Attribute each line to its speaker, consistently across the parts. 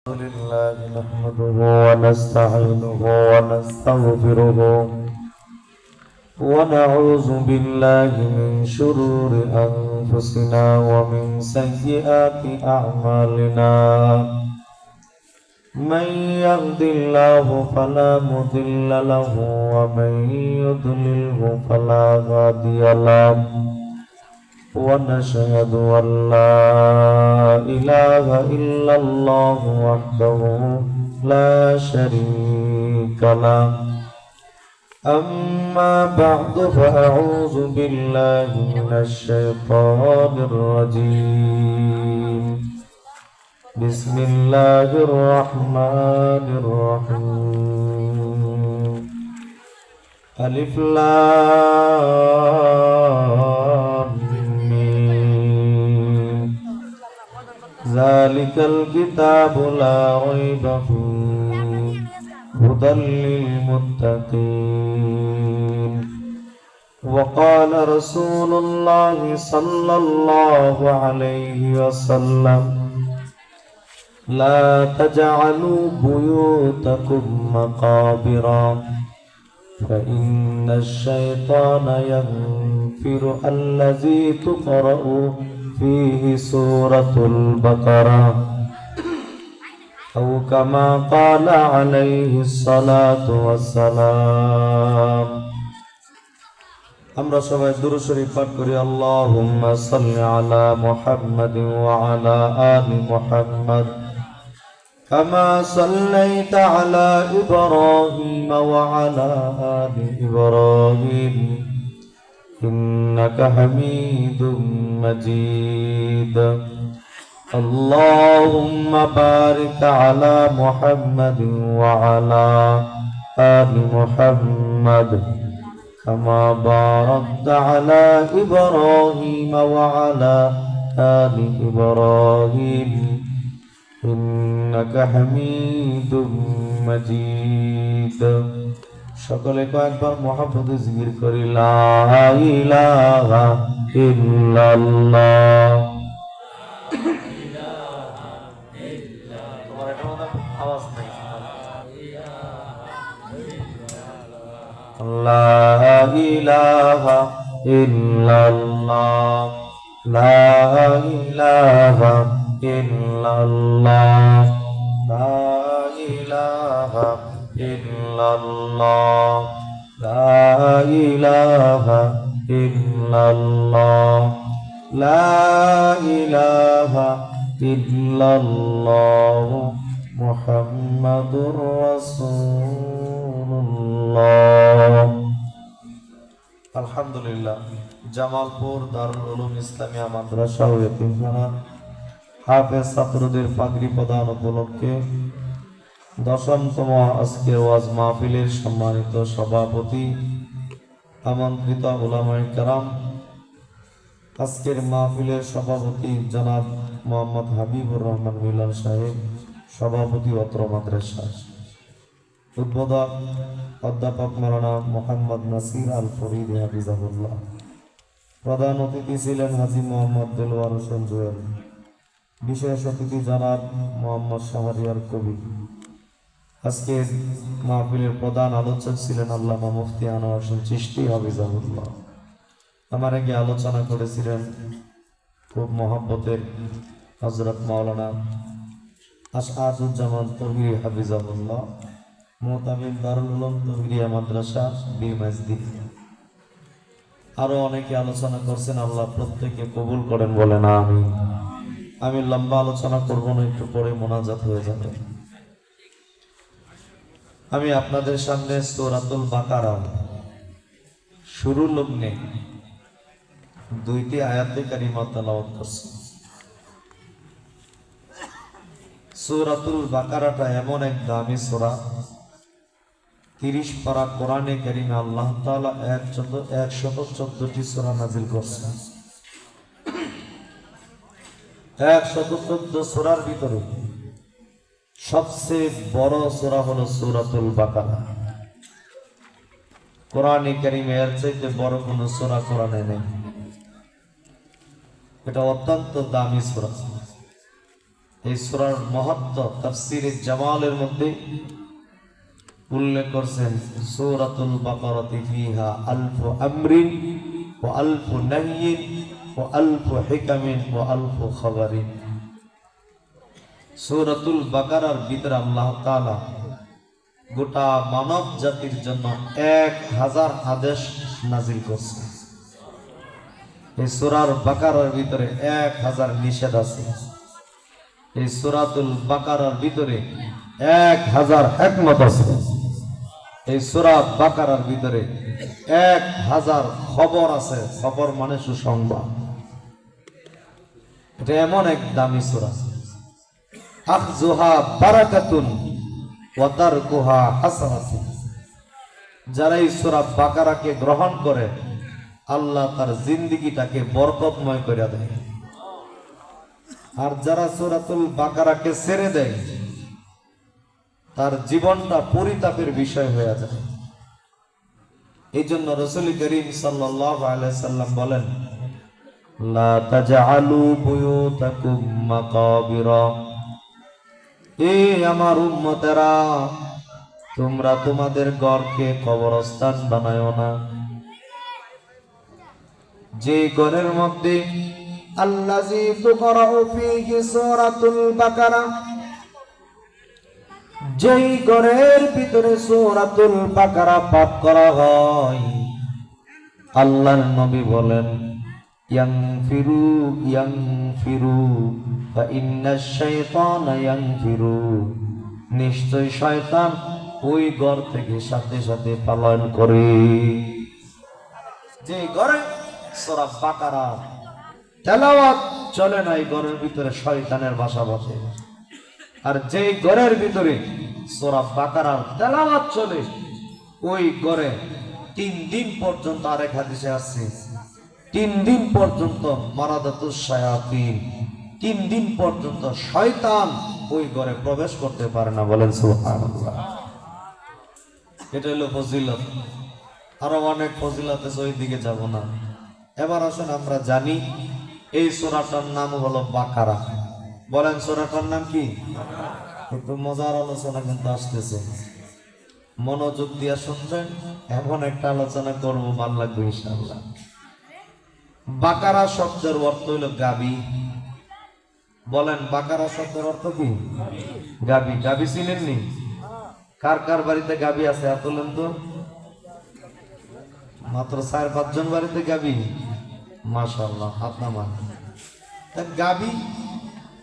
Speaker 1: لله نحمده ونستعينه ونستغفره ونعوذ بالله من شرور أنفسنا ومن سيئات أعمالنا من يهد الله فلا مضل له ومن يضلله فلا هادي له ونشهد أن لا إله إلا الله وحده لا شريك له أما بعد فأعوذ بالله من الشيطان الرجيم بسم الله الرحمن الرحيم ألف لام ذلك الكتاب لا ريب فيه هدى للمتقين وقال رسول الله صلى الله عليه وسلم لا تجعلوا بيوتكم مقابر فإن الشيطان ينفر الذي تقرأ فيه سورة البقرة أو كما قال عليه الصلاة والسلام আমরা সবাই দুরূদ শরীফ পাঠ করি আল্লাহুম্মা সাল্লি আলা মুহাম্মাদ ওয়া আলা আলি মুহাম্মাদ কামা সাল্লাইতা আলা ইব্রাহিম ওয়া আলা আলি ইব্রাহিম إنك حميد مجيد اللهم بارك على محمد وعلى آل محمد كما باركت على إبراهيم وعلى آل إبراهيم إنك حميد مجيد সকলে কয়েকবার মহব্বতে জিকির করি লা ইলাহা ইল্লাল্লাহ। তোমার এটা মনে আওয়াজ নাই। লা ইলাহা ইল্লাল্লাহ লা ইলাহা ইল্লাল্লাহ লা ইলাহা illallah la ilaha illallah la ilaha illallah muhammadur rasulullah alhamdulillah Jamalpur দারুল উলুম ইসলামিয়া মাদ্রাসা ও ইতিমখানা হাফেজ ছাত্রদের পাগড়ি প্রদান উপলক্ষে দশমতম আজকের ওয়াজ মাহফিলের সম্মানিত সভাপতি আমন্ত্রিত উলামায়ে কেরাম, আজকের মাহফিলের সভাপতি জনাব মোহাম্মদ হাবিবুর রহমান মিলন সাহেব, সভাপতি অত্র মাদ্রাসা, উদ্বোধক অধ্যাপক মাওলানা মোহাম্মদ নাসির আল ফরিদ হাফিজাহুল্লাহ, প্রধান অতিথি ছিলেন হাজী মোহাম্মদ দেলোয়ার হোসেন জুয়েল, বিশেষ অতিথি জনাব মোহাম্মদ শাহরিয়ার কবি। আজকের মাহফিলের প্রধান আলোচক ছিলেন আল্লামা মুফতি আনোয়ার হোসেন চিশতি হাফিজাহুল্লাহ। আমার আগে আলোচনা করেছিলেন খুব মহব্বতের হযরত মাওলানা আশআদুজ্জামান তৌহিরি হাফিজাহুল্লাহ, মুতামিম দারুল উলুম তৌহিরিয়া মাদ্রাসা বি মসজিদ। আরো অনেকে আলোচনা করছেন, আল্লাহ প্রত্যেককে কবুল করেন বলেন আমিন। আমি লম্বা আলোচনা করব না, একটু পরে মোনাজাত হয়ে যাবে। আমি আপনাদের সামনে সূরাতুল বাকারা শুরু লগ্নে দুইটি আয়াতে কারিমা তেলাওয়াত করছি। সূরাতুল বাকারাটা এমন এক দামি সূরা, 30 পারা কোরআনে কারিমে আল্লাহ তাআলা 114টি সূরা নাযিল করেছেন। 114 সূরার ভিতরে সবচেয়ে বড় সূরা হলো সূরাতুল বাকারা। কোরআনে কারিমে এর চাইতে বড় কোনো সূরা কোরআনে নেই। এটা অত্যন্ত দামি সূরা। এই সূরার মহত্ব তাফসীরে জামালের মধ্যে উল্লেখ করছেন, সূরাতুল বাকারাতি ফিহা আলফু আমরিন ওয়া আলফু নাহয়িন ওয়া আলফু হিকামিন ওয়া আলফু খাবারিন। সূরাতুল বাকারার ভিতরে আল্লাহ তাআলা গোটা মানব জাতির জন্য 1000 আদেশ নাজিল করছে। এই সূরার বাকারার ভিতরে 1000 নিষেধ আছে। এই সূরাতুল বাকারার ভিতরে 1000 হিকমত আছে। এই সূরা বাকারার ভিতরে 1000 খবর আছে। খবর মানে সুসংবাদ। এটা এমন এক দামি সূরা, আখযুহা বারাকাতুন ওয়া তারকুহা হাসারাতুন। যারা এই সূরা বাকারাকে গ্রহণ করে আল্লাহ তার জিন্দেগিটাকে বরকতময় করে দেয়, আর যারা সূরাতুল বাকারাকে ছেড়ে দেয় তার জীবনটা পরিতাপের বিষয় হয়ে যায়। এই জন্য রাসূল করিম সাল্লাল্লাহু আলাইহি সাল্লাম বলেন, লা তাজআলু বুয়ুতাকুম মাকাবিরা। এই আমার উম্মতেরা, তোমরা তোমাদের ঘরকে কবরস্থান বানায়ো না। যে ঘরের মধ্যে আল্লাযী তুকরাউ ফীহি সূরাতুল বাকারা, যেই ঘরের ভিতরে সূরাতুল বাকারা পাঠ করা হয়, আল্লাহর নবী বলেন, ইয়ানফিরু ফা ইন্নাশ শাইতানা ইয়ানফিরু। নিশ্চয় শয়তান ওই ঘর থেকে সাথে সাথে পলায়ন করে। যে ঘরে সূরা বাকারা তেলাওয়াত চলে না, এই ঘরের ভিতরে শয়তানের বাসা বসে। আর যেই ঘরের ভিতরে সূরা বাকারার তেলাওয়াত চলে, ওই ঘরে 3 দিন পর্যন্ত, আরেক হাদিসে আছে 3 দিন পর্যন্ত মারাদাতুশ শায়াতিন, 3 দিন পর্যন্ত শয়তান ওই ঘরে প্রবেশ করতে পারে না। বলেন সুবহানাল্লাহ। এটা হলো ফজিলত। আরো অনেক ফজিলত আছে, ওই দিকে যাব না। এবার আসেন আমরা জানি এই সূরাটার নাম হলো বাকারা। বলেন সূরাটার নাম কি? একটু মজার আলোচনা কিন্তু আসতেছে, মনোযোগ দিয়ে শুনবেন। এমন একটা আলোচনা করবো, ভালো লাগবে ইনশাআল্লাহ। বাকারা শব্দের অর্থ হলো গাবি। বলেন বাকারা শব্দের অর্থ কি? গাবি। গাবি চিনেননি? কার কার বাড়িতে গাবি আছে? এতলেন তো মাত্র 4-5 জন বাড়িতে গাবি। মাশাআল্লাহ, হাত নামান। গাবি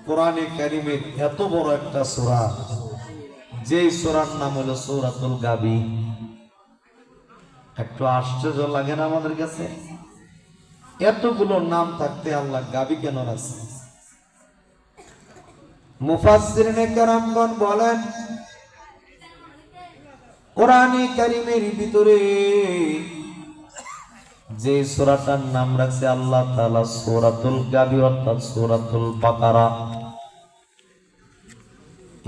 Speaker 1: কোরআনে কারীমের এত বড় একটা সূরা, যেই সূরার নাম হলো সূরাতুল গাবি। একটু আশ্চর্য লাগে না আমাদের কাছে? এতগুলো নাম থাকতে আল্লাহ গাবি কেন রাখছে? মুফাসসিরিনে কেরামগণ বলেন, কোরআনে কারীমের ভিতরে যে সূরাটার নাম রাখছে আল্লাহ তাআলা সূরাতুল গাবি, অর্থাৎ সূরাতুল বাকারা।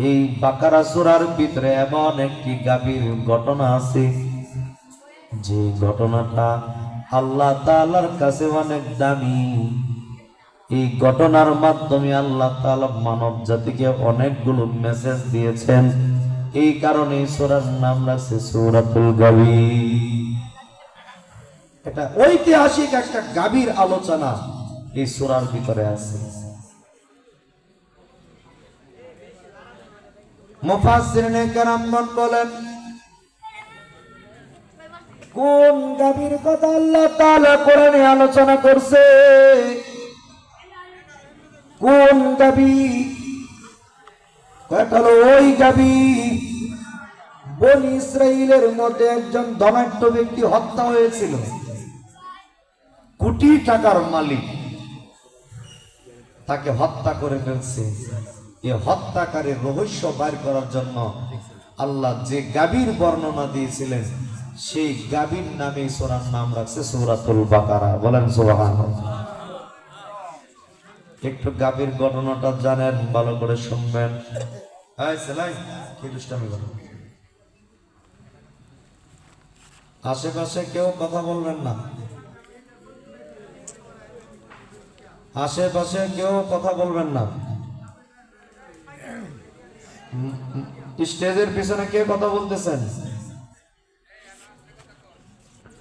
Speaker 1: এই বাকারা সূরার ভিতরে এমন একটি গাবির ঘটনা আছে, যে ঘটনাটা আল্লাহ তাআলার কাছে অনেক দামি। এই ঘটনার মাধ্যমে আল্লাহ তাআলা মানব জাতিকে অনেকগুলো মেসেজ দিয়েছেন। এই কারণে সূরার নাম রাখছে সূরাতুল গাবি। এটা ঐতিহাসিক একটা গাবির আলোচনা এই সূরার ভিতরে আছে। মুফাসসিরিনে কেরামগণ বলেন, কোন গাবির কথা আল্লাহ তাআলা কোরআনে আলোচনা করছে? কোন গাবি? কয়টা হলো ওই গাবি, বনি ইসরাইলের মধ্যে একজন ধনাঢ্য ব্যক্তি হত্যা হয়েছিল। কোটি টাকার মালিক তাকে হত্যা করে ফেলছে। এই হত্যাকারীর রহস্য বাইর করার জন্য আল্লাহ যে গাবির বর্ণনা দিয়েছিলেন, সেই গাবির নামে সূরার নাম রাখছে সূরাতুল বাকারা। বলেন সুবহানাল্লাহ। একটু গাবির ঘটনাটা জানেন, ভালো করে শুনবেন। এই সেলাই কি দুষ্টামি করো? আশেপাশে কেউ কথা বলবেন না, আশেপাশে কেউ কথা বলবেন না। স্টেজের পিছনে কে কথা বলতেছেন?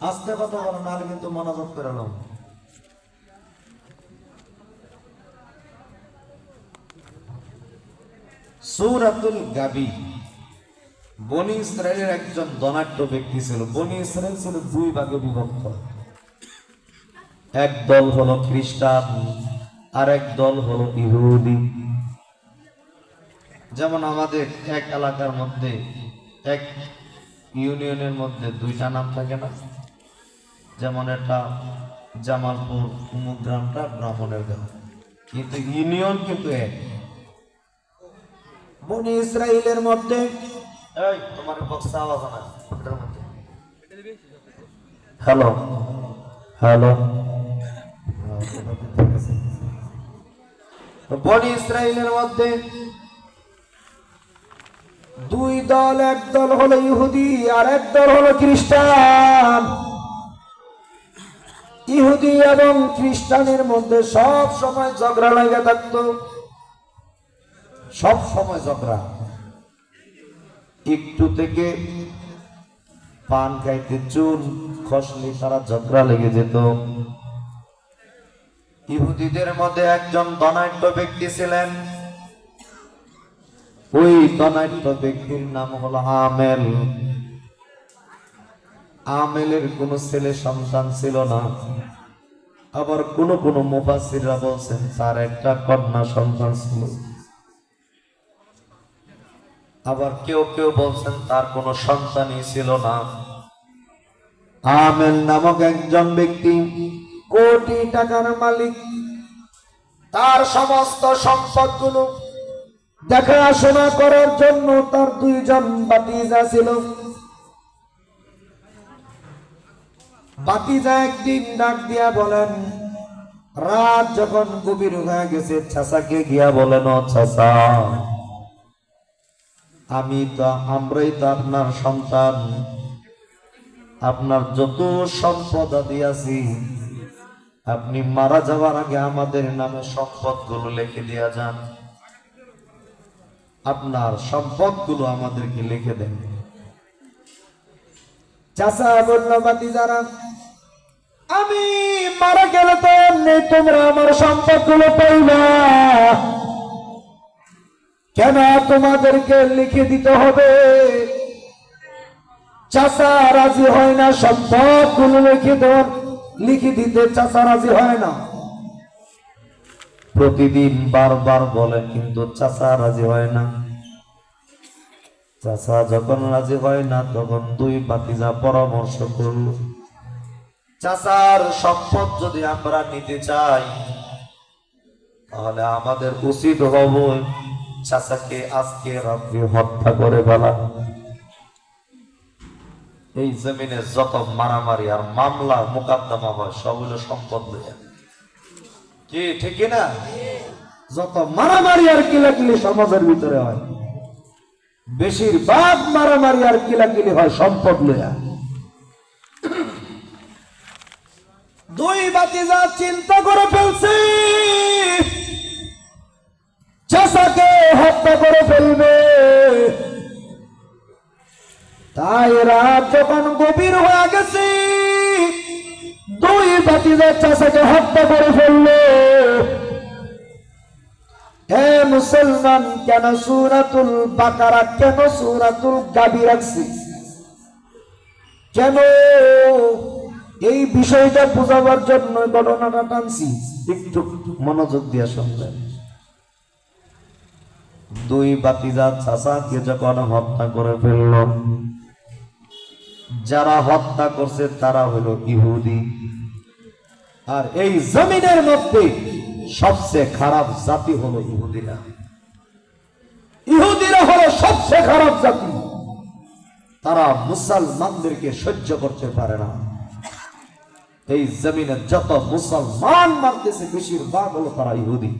Speaker 1: আস্তে কথা বলেন, আর কিন্তু মনোযোগ পেরালাম। সূরাতুল গাবি। বনি ইসরায়েলের একজন ধনাঢ্য ব্যক্তি ছিল। বনি ইসরায়েল ছিল দুই ভাগে বিভক্ত। এক দল হলো খ্রিস্টান, আর এক দল হলো ইহুদি। যেমন আমাদের এক এলাকার মধ্যে, এক ইউনিয়নের মধ্যে দুইটা নাম থাকে না? যেমন এটা জামালপুর, অমুক গ্রামটা ব্রাহ্মণের গ্রাম, কিন্তু ইউনিয়ন কিন্তু এক। বনি ইসরায়েলের মধ্যে, এই তোমার বক্সে আওয়াজ না এটার মধ্যে। Hello hello. বনি ইসরায়েলের মধ্যে দুই দল, এক দল হলো ইহুদি আর এক দল হলো খ্রিস্টান। ইহুদি এবং খ্রিস্টানের মধ্যে সব সময় ঝগড়া লেগে থাকতো, সব সময় ঝগড়া। একটু থেকে পান খাইতে চুন খসলে তারা ঝগড়া লেগে যেত। ইহুদিদের মধ্যে একজন ধনাঢ্য ব্যক্তি ছিলেন। ওই ধনাঢ্য ব্যক্তির নাম হলো আমেল। আমেলের কোনো ছেলে সন্তান ছিল না। আবার কোন কোন মুফাসসিররা বলছেন তার একটা কন্যা সন্তান ছিল। আবার কেউ কেউ বলছেন তার কোনো সন্তানই ছিল না। আমেল নামক একজন ব্যক্তি কোটি টাকার মালিক। তার সমস্ত সম্পদগুলো দেখাশোনা করার জন্য তার দুইজন ভাতিজা ছিল। ভাতিজা একদিন ডাক দিয়া বলেন, রাত যখন গভীর হয়ে গেছে, চাচাকে গিয়া বলেন, ও চাচা, আমরাই তো আপনার সন্তান, আপনার যত সম্পদ আদি আছি, আপনি মারা যাওয়ার আগে আমাদের নামে সম্পদগুলো লিখে দিয়া যান, আপনার সম্পদগুলো আমাদেরকে লিখে দেন। চাচা বলল, ভাতিজারা, আমি মারা গেলে তো এমনি তোমরা আমার সম্পদগুলো পাইবা, কেন তোমাদেরকে লিখে দিতে হবে? চাচা রাজি হয় না সম্পদগুলো লিখে দিতে, চাচা রাজি হয় না। প্রতিদিন বারবার বলে, কিন্তু চাচা রাজি হয় না। চাচা যখন রাজি হয় না, তখন দুই ভাতিজা পরামর্শ করল, চাচার সম্পদ যদি আমরা নিতে চাই, তাহলে আমাদের উচিত হবে চাচাকে আজকে রাত্রি হত্যা করে ফেলা। এই জমিনে যত মারামারি আর মামলা মোকদ্দমা হয়, সব হলো সম্পদ লইয়া। কি ঠিক না? যত মারামারি আর কিলাকিলি সমাজের ভিতরে হয়, বেশিরভাগ মারামারি আর কিলাকিলি হয় সম্পদ লইয়া। দুই ভাতিজা চিন্তা করে ফেলছে, চাচাকে হত্যা করে ফেলবে। তাই রাত যখন গভীর হয়ে গেছে, দুই ভাতিজা চাচাকে হত্যা করে ফেললো। হে মুসলমান, কেন সূরাতুল বাকারা, কেন সূরাতুল গাবি রাখছি? কেন? এই বিষয়টা বোঝাবার জন্য ঘটনাটা টানছি, একটু মনোযোগ দিয়ে শুনবেন। দুই ভাতিজা চাচাকে যখন হত্যা করে ফেলল, যারা হত্যা করছে তারা হলো ইহুদি। আর এই জমিনের মধ্যে সবচেয়ে খারাপ জাতি হলো ইহুদিরা। ইহুদিরা হলো সবচেয়ে খারাপ জাতি। তারা মুসলমানদেরকে সহ্য করতে পারে না। এই জমিনে যত মুসলমান মারতেছে, বেশিরভাগ হলো তারা ইহুদি।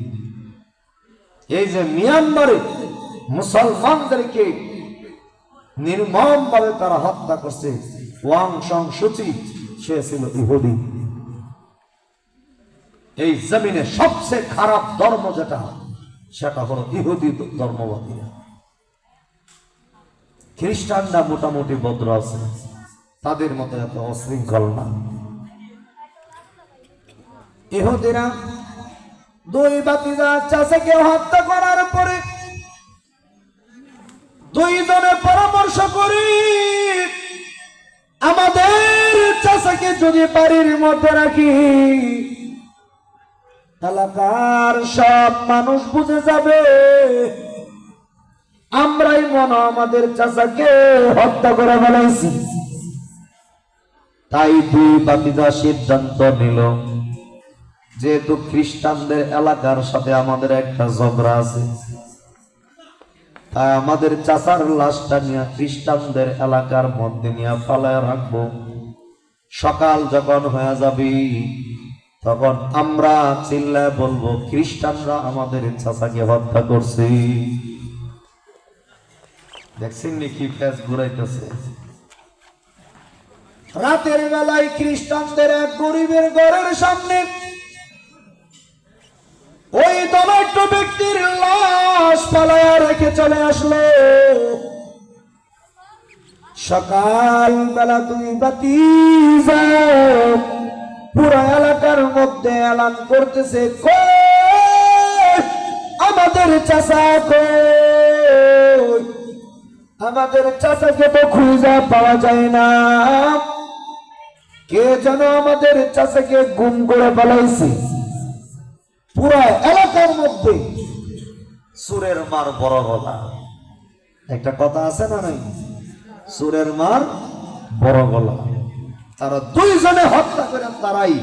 Speaker 1: এই যে মিয়ানমারে মুসলমানদেরকে নির্মম ভাবে তারা হত্যা করছে, ওয়াং সং সুচি, সে ছিল ইহুদি। এই জমিনে সবচেয়ে খারাপ ধর্ম যেটা, সেটা হলো ইহুদি ধর্মবাদী। খ্রিস্টানরা মোটামুটি ভদ্র আছে, তাদের মতো এত অশৃঙ্খল না। ইহুদিরা দুই ভাতিজা চাচাকে হত্যা করার পরে দুইজনে পরামর্শ করি, আমাদের চাচাকে যদি বাড়ির মধ্যে রাখি এলাকার সব মানুষ বুঝে যাবে আমরাই মনে আমাদের চাচাকে হত্যা করে ফেলাইছি। তাই দুই ভাতিজা সিদ্ধান্ত নিল, যেহেতু খ্রিস্টানদের এলাকার সাথে আমাদের একটা ঝগড়া আছে, তাই আমাদের চাচার লাশটা নিয়ে খ্রিস্টানদের এলাকার মধ্যে নিয়ে ফালায় রাখবো। সকাল যখন হয়ে যাবে তখন আমরা চিল্লায় বলবো খ্রিস্টানরা আমাদের চাচাকে হত্যা করছে। দেখছেন কি ফেস ঘুরাইতেছে। রাতের বেলায় খ্রিস্টানদের এক গরিবের ঘরের সামনে ওই ধনাঢ্য ব্যক্তির লাশ পালায়া রেখে চলে আসলো। সকাল বেলা দুই ভাতিজা পুরো এলাকার মধ্যে এলান করতেছে, আমাদের চাচা কই, আমাদের চাচাকে তো খুঁজে পাওয়া যায় না, কে যেন আমাদের চাচাকে গুম করে ফেলাইছে। পুরো এলাকার মধ্যে সুরের মার বড় গলা, একটা কথা আছে না নাই, সুরের মার বড় গলা। তারা দুইজনে হত্যা করে তারাই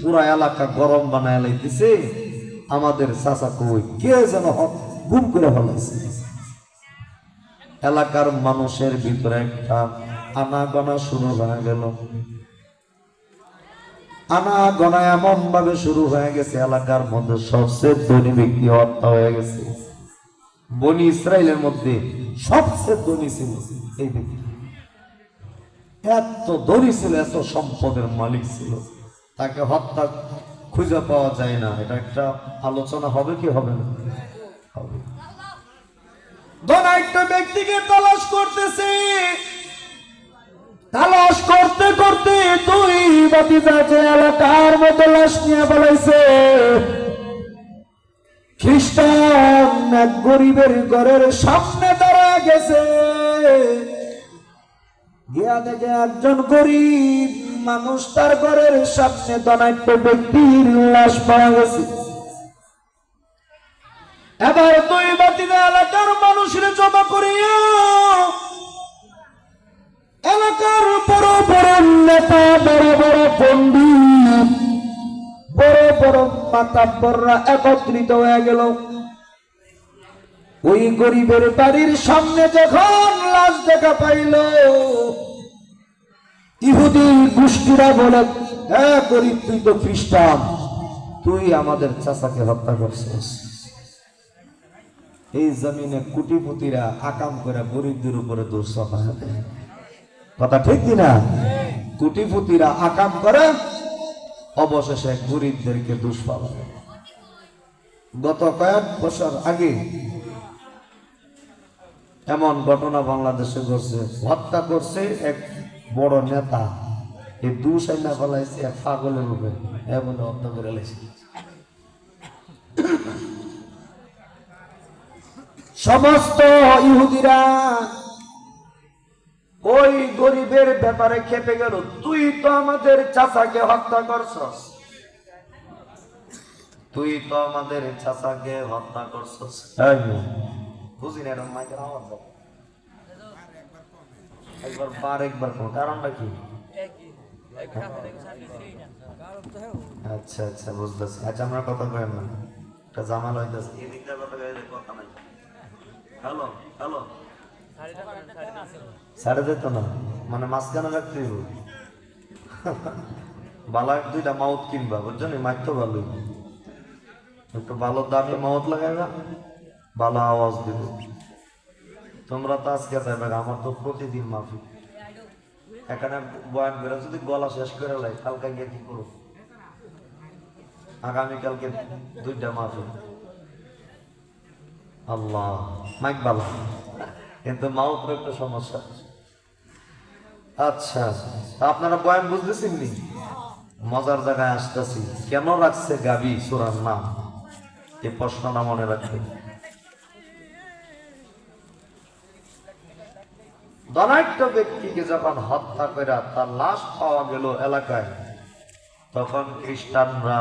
Speaker 1: পুরো এলাকা গরম বানায় লাইতেছে, আমাদের চাচা কই, কে যেন গুম করে ফেলাইছে। এলাকার মানুষের ভিতরে একটা আনাগোনা শুরু হয়ে গেল। আনাগোনা এমন ভাবে শুরু হয়ে গেছে, এলাকার মধ্যে সবচেয়ে ধনী ব্যক্তি হত্যা হয়ে গেছে। বনি ইসরায়েলের মধ্যে সবচেয়ে ধনী ছিল এই ব্যক্তি, এত ধনী ছিল, এত সম্পদের মালিক ছিল, তাকে হত্যা খুঁজে পাওয়া যায় না। এটা একটা আলোচনা হবে কি হবে না? হবে। ধনাঢ্য ব্যক্তিকে তালাশ করতেছে, তালাশ করতে করতে দুই ভাতিজা যে এলাকার মতো লাশ নিয়ে বলাইছে। খ্রিস্টান এক গরিবের ঘরের সামনে দাঁড়া গেছে, গিয়া দেখে একজন গরিব মানুষ তার ঘরের সামনে ধনাঢ্য ব্যক্তির লাশ পাওয়া গেছে। এবার দুই ভাতিজা এলাকার মানুষের জমা করিয়া এলাকার বড় বড় নেতা, বড় বড় পণ্ডিত, বড় বড় মাতাব্বররা একত্রিত হয়ে গেল। ওই গরিবের বাড়ির সামনে যখন লাশ দেখা পাইল, ইহুদি গোষ্ঠীরা বলে, হ্যাঁ গরিব, তুই তো খ্রিস্টান, তুই আমাদের চাচাকে হত্যা করছিস। এই জমিনে কোটিপতিরা আকাম করে গরিবদের উপরে দোষ চাপায়, কথা ঠিক কিনা? কোটিপতিরা আকাম করে অবশেষে গরিবদেরকে দোষ পাবে। গত কয়েক বছর আগে এমন ঘটনা বাংলাদেশে ঘটছে, হত্যা করছে এক বড় নেতা, এই দোষ আইনা ফেলাইছে এক পাগলের রূপে, এমন হত্যা করে লাইছে। সমস্ত ইহুদিরা ওই গরিবের ব্যাপারে খেপে গেল, তুই তো আমাদের চাচাকে হত্যা করছস, তুই তো আমাদের চাচাকে হত্যা করছস। বুঝি না এরকম মাইকের আওয়াজ একবার বার একবার কোন কারণটা কি? আচ্ছা আচ্ছা বুঝতেছি। আচ্ছা আমরা কথা কই না, একটা জামাল হইতাছে, এই দিকটা কথা কইলে কথা নাই। হ্যালো হ্যালো, সাড়ে যেত না মানে মাঝখানে রাখতে হইব। বালা দুইটা মাউথ কিনবা, বুঝছো নি? মাইক তো ভালো, একটু ভালো দামি মাউথ লাগাইবা, ভালো আওয়াজ দিব। তোমরা তো আজকে যাবে, আমার তো প্রতিদিন মাফি। এখানে বয়ান করে যদি গলা শেষ করে লাই, কালকে গিয়ে কি করো? আগামীকালকে দুইটা মাফি। আল্লাহ, মাইক ভালো, কিন্তু মাউথের একটা সমস্যা। আচ্ছা, আপনারা বয়ান বুঝতেছেন নি? মজার জায়গায় আসতেছি। কেন রাখছে গাবি সূরার নাম? এই প্রশ্নটা মনে রাখবেন। ধনাঢ্য ব্যক্তিকে যখন হত্যা করে তার লাশ পাওয়া গেল এলাকায়, তখন খ্রিস্টানরা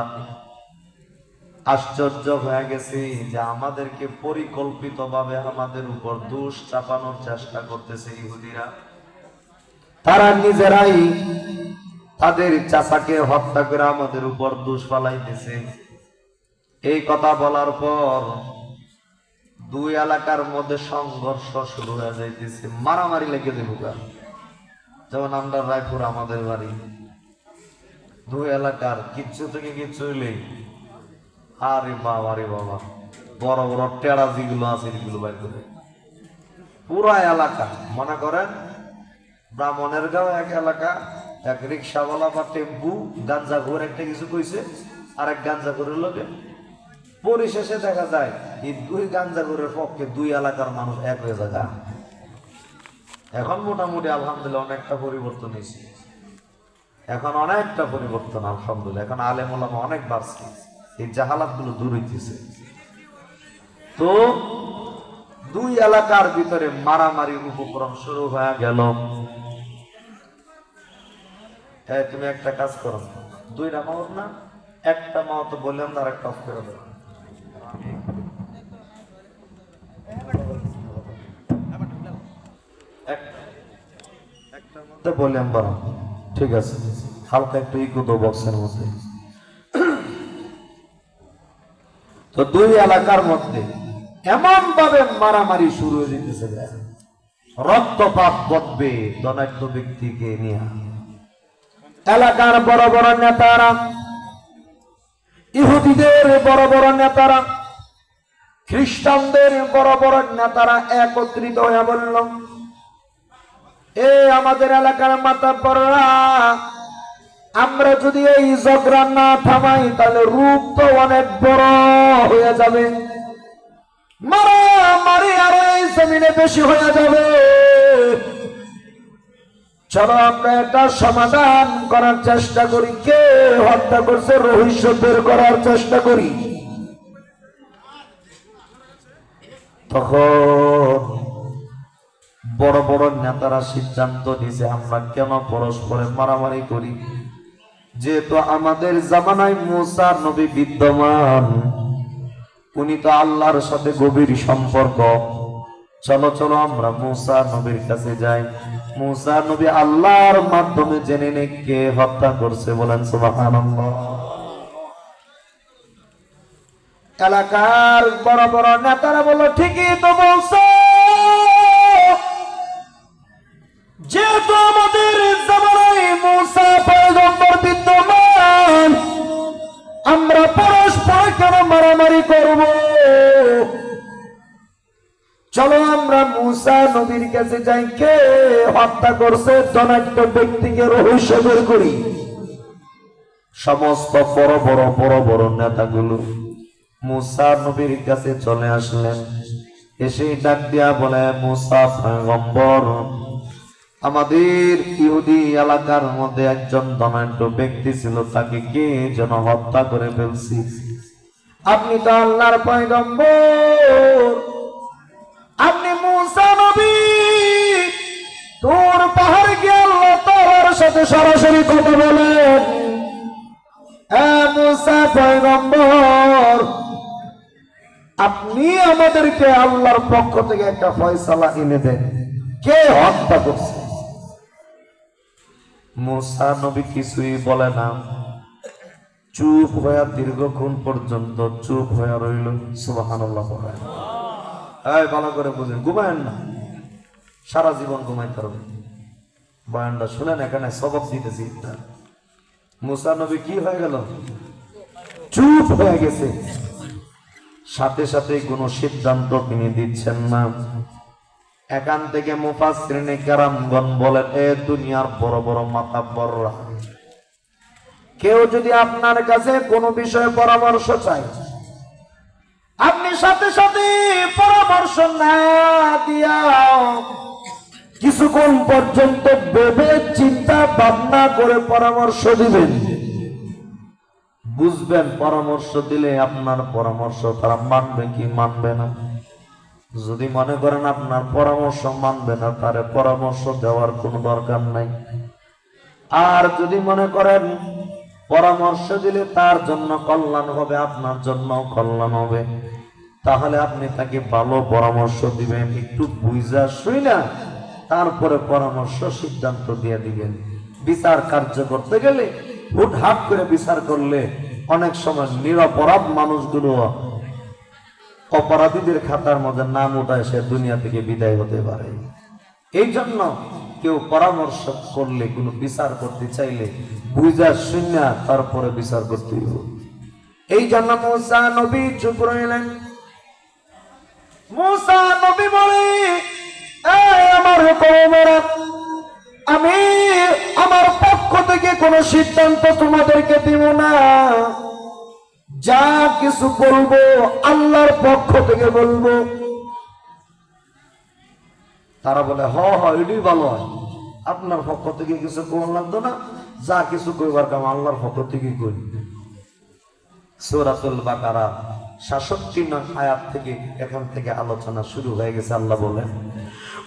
Speaker 1: আশ্চর্য হয়ে গেছে যে আমাদেরকে পরিকল্পিতভাবে আমাদের উপর দোষ চাপানোর চেষ্টা করতেছে ইহুদিরা। তারা নিজেরাই তাদের চাচাকে হত্যা করে আমাদের উপর দোষ ফালাইতেছে। এই কথা বলার পর দুই এলাকার মধ্যে সংঘর্ষ শুরু হয়ে যাইতেছে, মারামারি লেগে দেব। যেমন আমরা রায়পুর আমাদের বাড়ি, দুই এলাকার কিচ্ছু থেকে কিচ্ছু হইলেই আরে বাবা রে বাবা, বড় বড় টেরা যেগুলো আছে এগুলো বাইর করে পুরা এলাকা। মনে করেন ব্রাহ্মণের গাঁও এক এলাকা, এক রিক্সাওয়ালা বা টেম্পু গাঞ্জা ঘোর একটা কিছু কইছে, আর এক গাঞ্জা ঘোরের লোকে, পরিশেষে দেখা যায় এই দুই গাঞ্জা ঘোরের পক্ষে দুই এলাকার মানুষ এক হয়ে যায়। এখন মোটামুটি আলহামদুলিল্লাহ অনেকটা পরিবর্তন হয়েছে, এখন অনেকটা পরিবর্তন আলহামদুলিল্লাহ। এখন আলেম ওলামা অনেক বাড়ছে, এই জাহালাত গুলো দূর হইতেছে। তো দুই এলাকার ভিতরে মারামারি উপক্রম শুরু হয়ে গেল। তুমি একটা কাজ করো, দুইটা মাওত না একটা মাওত বললাম, আর একটা অফ করে দেবো। বললাম বরং ঠিক আছে, হালকা একটু ইকো দো বক্সের মধ্যে। তো দুই এলাকার মধ্যে এমন ভাবে মারামারি শুরু হয়ে যেতেছে, রক্তপাত ঘটবে ধনাঢ্য ব্যক্তিকে নিয়ে। এলাকার বড় বড় নেতারা, ইহুদিদের বড় বড় নেতারা, খ্রিস্টানদের বড় বড় নেতারা একত্রিত হয়ে বলল, এ আমাদের এলাকার মাতাব্বররা, আমরা যদি এই ঝগড়া না থামাই তাহলে রূপ তো অনেক বড় হয়ে যাবে, মারামারি আর এই জমিনে বেশি হয়ে যাবে। চলো আমরা একটা সমাধান করার চেষ্টা করি, কে হত্যা করছে রহস্য বের করার চেষ্টা করি। তখন বড় বড় নেতারা সিদ্ধান্ত নিছে, আমরা কেন পরস্পরে মারামারি করি, যেহেতু আমাদের জামানায় মুসা নবী বিদ্যমান, উনি তো আল্লাহর সাথে গভীর সম্পর্ক। চলো চলো আমরা মুসা নবীর কাছে যাই, মুসা নবী আল্লাহর মাধ্যমে জেনে নে কে হত্যা করছে। বলেন সুবহানাল্লাহ। এলাকার বড় বড় নেতারা বলল, ঠিকই তো বলছো, যেহেতু আমাদের জামানায় মুসা পয়গম্বর বিদ্যমান, আমরা পরস্পর কেন মারামারি করব, চলো আমরা মুসা নবীর কাছে যাই, কে হত্যা করছে ধনাঢ্য ব্যক্তিকে রহস্য বের করি। সমস্ত বড় বড় বড় বড় নেতাগুলো মুসা নবীর কাছে চলে আসলেন। এসে ডাক দিয়া বলে, মুসা পয়গম্বর, আমাদের ইহুদি এলাকার মধ্যে একজন ধনাঢ্য ব্যক্তি ছিল, তাকে কে যেন হত্যা করে ফেলছি। আপনি তো আল্লাহর পয়গম্বর, আপনি মুসা নবী, তোর পাহাড় গিয়ে আল্লাহ তাআলার সাথে সরাসরি কথা বলেন। মুসা পয়গম্বর, আপনি আমাদেরকে আল্লাহর পক্ষ থেকে একটা ফয়সালা এনে দেন, কে হত্যা করছে। মুসা নবী কিছুই বলে না, চুপ হয়ে দীর্ঘক্ষণ পর্যন্ত চুপ হয়ে রইল। সুবহানাল্লাহ। ভালো করে বুঝেন, ঘুমায়েন না, সারা জীবন ঘুমাইতে হবে। বয়ানটা শুনেন, এখানে সবক দিতেছি। মুসা নবী কি হয়ে গেল? চুপ হয়ে গেছে। সাথে সাথে কোনো সিদ্ধান্ত তিনি দিচ্ছেন না। এখান থেকে মুফাসসিরিনে কেরামগণ বলেন, এ দুনিয়ার বড় বড় মাতাব্বররা, কেউ যদি আপনার কাছে কোনো বিষয়ে পরামর্শ চায়, আপনি আমি সাথে সাথে পরামর্শ না দিয়া কিছুক্ষণ পর্যন্ত ভেবে চিন্তা ভাবনা করে পরামর্শ দিবেন। বুঝবেন পরামর্শ দিলে আপনার পরামর্শ তারা মানবে কি মানবে না। যদি মনে করেন আপনার পরামর্শ মানবে না, তারে পরামর্শ দেওয়ার কোনো দরকার নাই। আর যদি মনে করেন পরামর্শ দিলে তার জন্য কল্যাণ হবে, আপনার জন্য কল্যাণ হবে, তাহলে আপনি তাকে ভালো পরামর্শ দিবেন, একটু বুঝা শুইনা তারপরে পরামর্শ সিদ্ধান্ত দিয়ে দিবেন। বিচার কার্য করতে গেলে হুটহাট করে বিচার করলে অনেক সময় নিরপরাধ মানুষগুলো অপরাধীদের খাতার মধ্যে নাম উঠায় সে দুনিয়া থেকে বিদায় হতে পারে। এই জন্য কেউ পরামর্শ করলে, কোনো বিচার করতে চাইলে বুঝা শুনিয়া তারপরে বিচার করতে হবে। এই জন্য মুসা নবী চুপ রইলেন। মুসা নবী বলে, আমার কওমেরা, আমি আমার পক্ষ থেকে কোনো সিদ্ধান্ত তোমাদেরকে দিব না, যা কিছু বলবো আল্লাহর পক্ষ থেকে বলবো। তারা বলে, হ হ এটাই ভালো হয়, আপনার পক্ষ থেকে কিছু কোন লাগতো না, যা কিছু কইবার কাম আল্লাহর পক্ষ থেকে কই। সূরাতুল বাকারা ৬৭ নং আয়াত থেকে এখান থেকে আলোচনা শুরু হয়ে গেছে। আল্লাহ বলেন,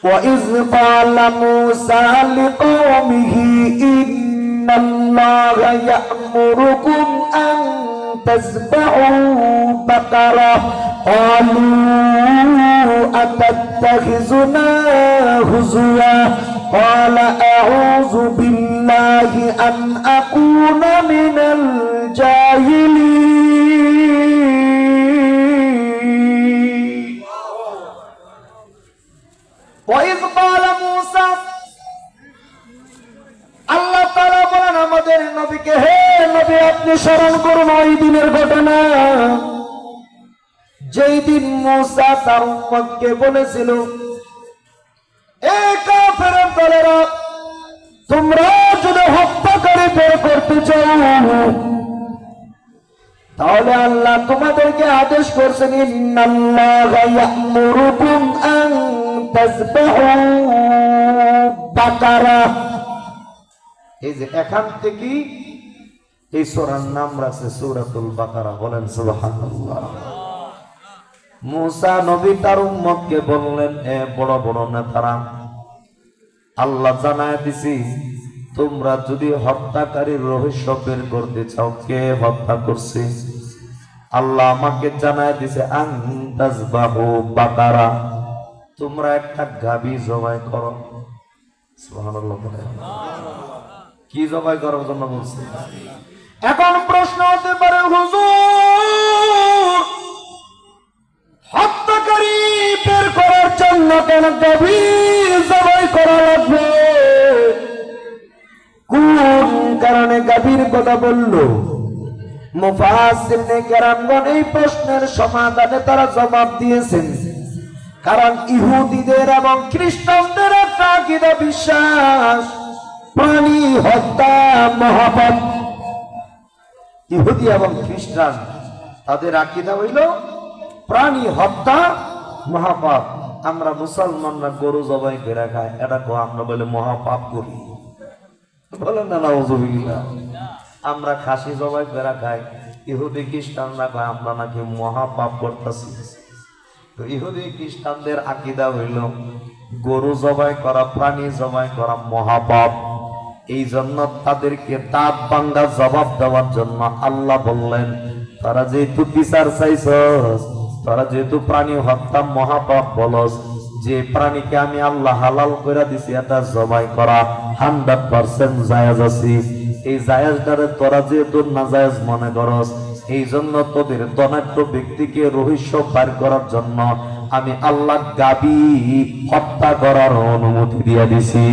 Speaker 1: وَإِذْ قَالَ مُوسَى لِقَوْمِهِ إِنَّ اللَّهَ يَأْمُرُكُمْ أَن تَذْبَحُوا بَقَرَةً قَالُوا أَتَتَّخِذُنَا هُزُوًا قَالَ أَعُوذُ بِاللَّهِ أَنْ أَكُونَ مِنَ الْجَاهِلِينَ। وَإِذْ قَالَ مُوسَى, আল্লাহ তাআলা বলেন আমাদের নবীকে, হে নবী আপনি স্মরণ করুন ওই দিনের ঘটনা, যেই দিন মুসা তার উম্মতকে বলেছিল, এ কাফেরের দলেরা, তোমরা যদি হত্যাকারী বের করতে চাও তাহলে আল্লাহ তোমাদেরকে আদেশ করছেন, ইন্নাল্লাহা ইয়া'মুরুকুম আন তাযবাহু বাকারা। এই যে এখান থেকে এই সূরার নাম রাখছে সূরাতুল বাকারা। বলেন সুবহানাল্লাহ। মুসা নবী তার উম্মতকে বললেন, এ বড় বড় নেতারা, আল্লাহ জানায় দিছি তোমরা যদি হত্যাকারীর রহস্য বের করতে চাও কে হত্যা করছে, আল্লাহ আমাকে জানায় দিছে আন তাযবাহু বাকারা, তোমরা একটা গাভী জবাই করো। সুবহানাল্লাহ। কি জবাই করার জন্য বলছে? এখন প্রশ্ন হতে পারে, হুজুর হত্যাকারী বের করার জন্য কেন গাভী জবাই করা লাগবে? কোন কারণে গাভীর কথা বলল? মুফাসসিরিনে কেরামগণ এই প্রশ্নের সমাধানে তারা জবাব দিয়েছেন, কারণ ইহুদিদের এবং খ্রিস্টানদের একটা আকীদা বিশ্বাস, প্রাণী হত্যা মহাপাপ। ইহুদি এবং খ্রিস্টান তাদের আকীদা হইল প্রাণী হত্যা মহাপাপ। আমরা মুসলমানরা গরু জবাই করে খাই, এটাকে আমরা বলে মহাপাপ করি। বলেন না নাউযুবিল্লাহ। আমরা খাসি জবাই করে খাই, ইহুদি খ্রিস্টানরা কয় আমরা নাকি মহাপাপ করতেছি। তো ইহুদি খ্রিস্টানদের আকীদা হইল গরু জবাই করা, প্রাণী জবাই করা মহাপাপ। এই জন্য তাদেরকে দাঁত ভাঙ্গা জবাব দেওয়ার জন্য আল্লাহ বললেন, তারা যেহেতু বিচার চাইছস, তারা যেহেতু প্রাণী হত্যা মহাপাপ বলস, যে প্রাণীকে আমি আল্লাহ হালাল করে দিছি এটা জবাই করা 100% জায়েজ আছে, এই জায়েজটারে তোরা যেহেতু নাজায়েজ মনে করস, এই জন্য তোদের ধনাঢ্য ব্যক্তিকে রহস্য বের করার জন্য আমি আল্লাহ গাবি হত্যা করার অনুমতি দিয়ে দিছি।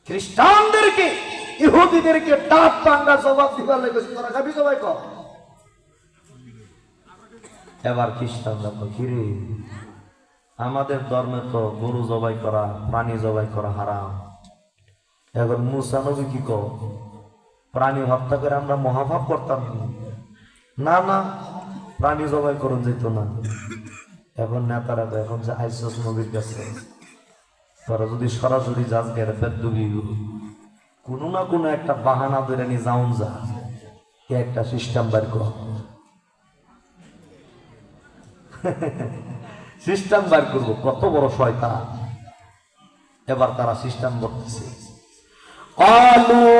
Speaker 1: খ্রিস্টানদেরকে ইহুদিদেরকে দাঁত ভাঙ্গা জবাব দিবার লেগেছে, তোরা গাবি জবাই কর। এবার খ্রিস্টানরা কিরে, আমাদের ধর্মে তো গরু জবাই করা, প্রাণী জবাই করা হারাম। এখন মুসা নবী কি কও, প্রাণী হত্যা করে আমরা মহাপাপ করতাম? না না, প্রাণী জবাই করুন যেত না। এখন নেতারা তো এখন যে আইসস নবীর কাছে তোরা যদি সরাসরি যাস গেলে বেদুবি কোনো না কোনো একটা বাহানা ধরে নি যাউন যা কে একটা সিস্টেম বার কর, সিস্টেম বার করবো। কত বড় শয়তান! এবার তারা সিস্টেম করতেছে।
Speaker 2: قالوا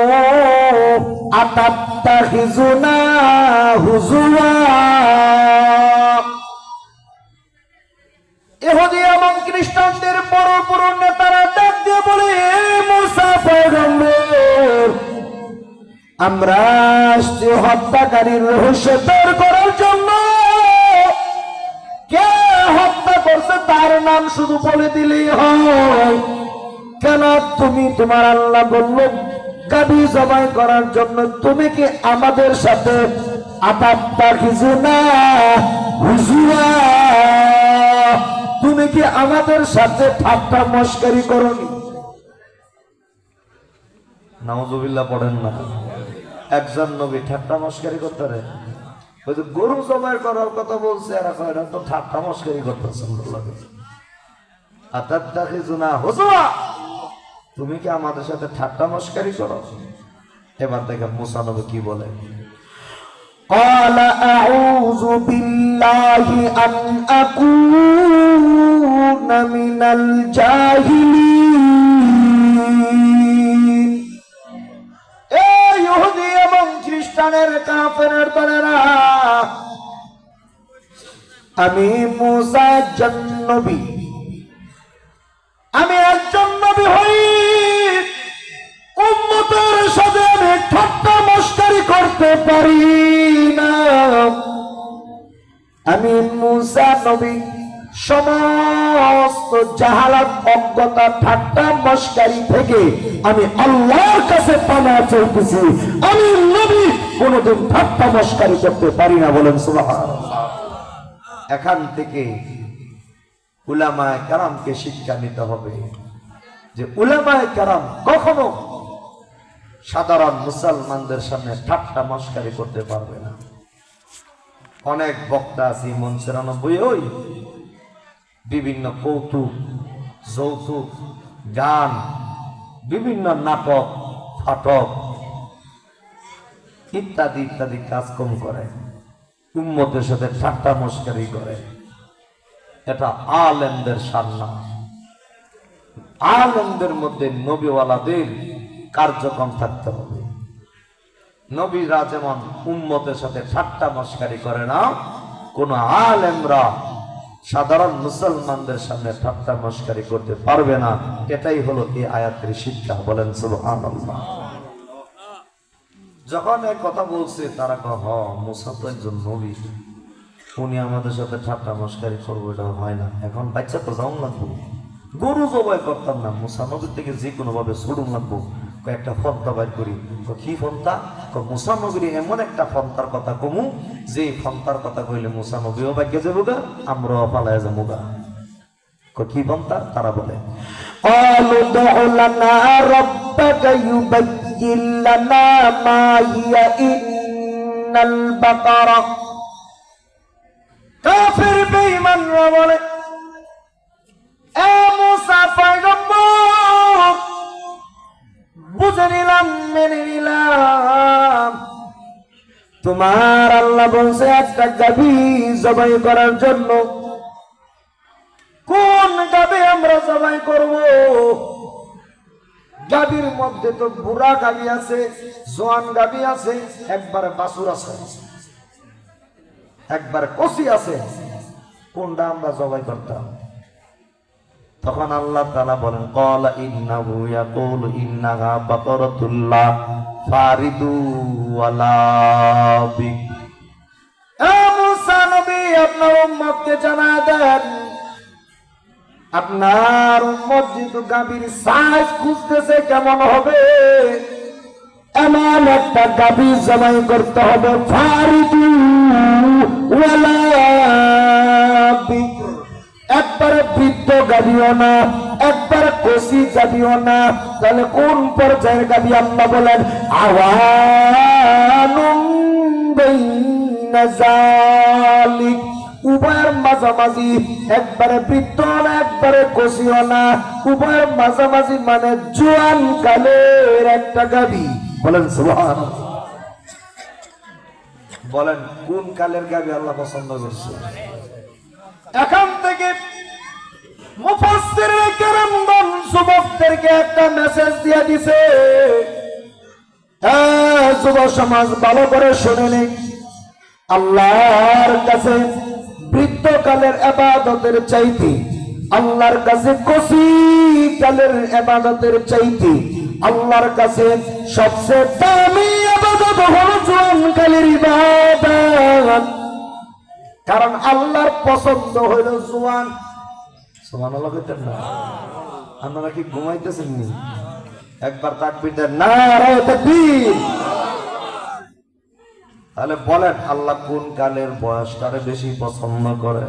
Speaker 2: أتتخذنا هزوا ইহুদি এবং খ্রিস্টানদের বড় বড় নেতারা ডাক দিয়ে বলে, মুসা পয়গম্বর, আমরা হত্যাকারীর রহস্য বের করার জন্য কে হত্যা করছে তার নাম শুধু বলে দিলেই হয়। কেন তুমি তোমার আল্লাহ বলল গাবি জবাই করার জন্য, তুমি কি আমাদের সাথে আতাত্তাখিজুনা হুজুয়া, তুমি কি আমাদের সাথে ঠাট্টা মশকারি করনি?
Speaker 1: নাউজুবিল্লাহ পড়েন না। একজন নবী ঠাট্টা মশকারি করতে রে, ওই যে গরু জবাই করার কথা বলছে এরা কয় তো ঠাট্টা মশকারি করতেছে। আতাত্তাখিজুনা হুজুয়া, তুমি কি আমাদের সাথে ঠাট্টা মশকারি করো? এবার দেখেন মুসা নবী কি বলে।
Speaker 2: قال أعوذ بالله أن أكون من الجاهلين। এই ইহুদি এবং খ্রিস্টানের কাফেরের দলেরা, আমি মুসা একজন নবী, আমি একজন নবী হই, উম্মতের সাথে আমি ঠাট্টা মশকারি করতে পারি না। আমি মুসা নবী সমস্ত জাহালাত, অজ্ঞতা, ঠাট্টা মশকারি থেকে আমি আল্লাহর কাছে পানা চাইতেছি। আমি নবী, কোনদিন ঠাট্টা মশকারি করতে পারি না। বলেন সুবহানাল্লাহ।
Speaker 1: এখান থেকে উলামায়ে কেরামকে শিক্ষা নিতে হবে যে উলামায়ে কেরাম কখনো সাধারণ মুসলমানদের সামনে ঠাট্টা মশকারি করতে পারবে না। অনেক বক্তা আছে মঞ্চের ওই বিভিন্ন কৌতুক, যৌতুক, গান, বিভিন্ন নাটক, ফাটক ইত্যাদি ইত্যাদি কাজকর্ম করে, উম্মতের সাথে ঠাট্টা মশকারি করে। এটা আলেমদের শান না। আলেমদের মধ্যে নবীওয়ালাদের কার্যক্রম থাকতে হবে। নবীরা যেমন উম্মতের সাথে ঠাট্টা মশকারি করে না, কোন আলেমরা সাধারণ মুসলমানদের সামনে ঠাট্টা মশকারি করতে পারবে না। এটাই হলো এই আয়াতের শিক্ষা। বলেন সুবহানাল্লাহ। যখন এই কথা বলছে তারা কহ মুসা তো একজন নবী, উনি আমাদের সাথে ঠাট্টা মশকারি করবো, এটা হয় না। এখন বাচ্চা তো যাও লাগবো, গরু জবাই করতাম না, মুসা নবীর থেকে যে কোনো ভাবে ছড়ুন লাগবো। কয়েকটা ফন্তা বাইর করি। কি ফন্তা? মুসা নবীর এমন একটা ফন্তার কথা কমু যে ফন্তার কথা কইলে মুসা নবীও ভাগ্যে যাবো গা, আমরাও পালায় যাবো গা। কি ফন্তা? তারা বলে
Speaker 2: قالوا ادع لنا ربك يبين لنا ما هي إن البقرة। কাফের বেঈমানরা বলে, এ মুসা পয়গম্বর, বুঝে নিলাম, মেনে নিলাম, তোমার আল্লাহ বলছে একটা গাভী জবাই করার জন্য। কোন গাভী আমরা জবাই করব? গাভীর মধ্যে তো বুড়া গাভী আছে, জোয়ান গাভী আছে, একবারে বাছুর আছে, একবার কচি আছে। কোনটা আমরা জবাই করতাম?
Speaker 1: তখন আল্লাহ তাআলা বলেন ক্বালা ইন্নাহু ইয়াকুলু ইন্নাহা বাকারাতুল্লাহ ফারিদু ওয়ালা বিক।
Speaker 2: এ মুসা নবী, আপনার উম্মতকে জানায় দেন, আপনার উম্মত যেহেতু গাভীর সাইজ খুঁজতেছে কেমন হবে, এমন একটা গাভী জবাই করতে হবে, ফারিদু ওয়ালা বিক। একবারে বৃদ্ধ গাভীও না, একবারে কচি গাভীও না। তাহলে কোন পর্যায়ের গাভী? আল্লাহ বলেন আওয়ানুম বাইনা বাইনা যালিক, উভয়ের মাঝামাঝি, একবারে বৃদ্ধ না একবারে কচিও না, উভয়ের মাঝামাঝি মানে জোয়ান কালের একটা গাভী। বলেন সুবহানাল্লাহ। বলেন কোন কালের গাভী আল্লাহ পছন্দ করছে? এখান থেকে মুফাসসিরে কেরামগণ যুবকদেরকে একটা মেসেজ দিয়ে দিছে, যুব সমাজ ভালো করে শুনে নেই। আল্লাহর কাছে বৃদ্ধকালের ইবাদতের চাইতে, আল্লাহর কাছে কচি কালের ইবাদতের চাইতে, আল্লাহর কাছে সবচেয়ে দামি ইবাদত হলো জোয়ানকালের ইবাদত। কারণ আল্লাহর পছন্দ হইল জোয়ান। সুবহানাল্লাহ কইতেন না? আপনারা কি ঘুমাইতেছেন নি? একবার তাকবীর দেন, নারে তাকবীর। তাহলে বলেন আল্লাহ কোন কালের বয়সটারে বেশি পছন্দ করে?